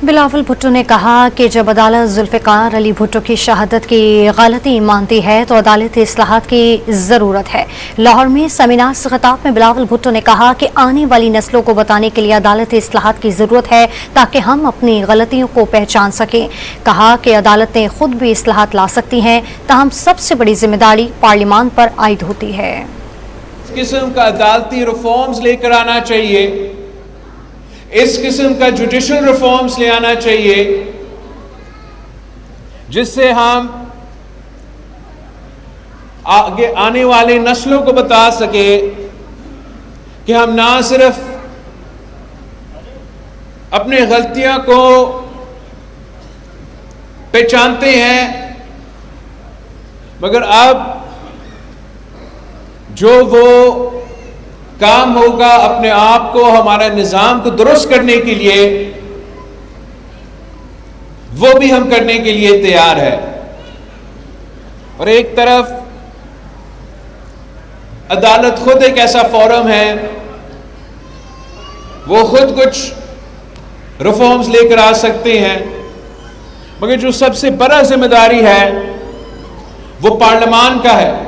बिलावल भुट्टो ने कहा कि जब अदालत जुल्फ़िकार अली भुट्टो की शहादत की गलती मानती है तो अदालती इस्लाहात की ज़रूरत है। लाहौर में सेमिनार से खिताब में बिलावल भुट्टो ने कहा कि आने वाली नस्लों को बताने के लिए अदालती इस्लाहात की ज़रूरत है ताकि हम अपनी गलतियों को पहचान सकें। कहा कि अदालतें खुद भी इस्लाहात ला सकती हैं, ताहम सबसे बड़ी जिम्मेदारी पार्लियामान पर आयद होती है। इस किस्म का अदालती रिफॉर्म्स लेकर आना चाहिए, इस किस्म का जुडिशल रिफॉर्म्स ले आना चाहिए जिससे हम आगे आने वाली नस्लों को बता सके कि हम ना सिर्फ अपनी गलतियों को पहचानते हैं मगर अब जो वो काम होगा अपने आप को, हमारे निजाम को दुरुस्त करने के लिए, वो भी हम करने के लिए तैयार है। और एक तरफ अदालत खुद एक ऐसा फोरम है, वो खुद कुछ रिफॉर्म्स लेकर आ सकते हैं, मगर जो सबसे बड़ा जिम्मेदारी है वो पार्लियामान का है।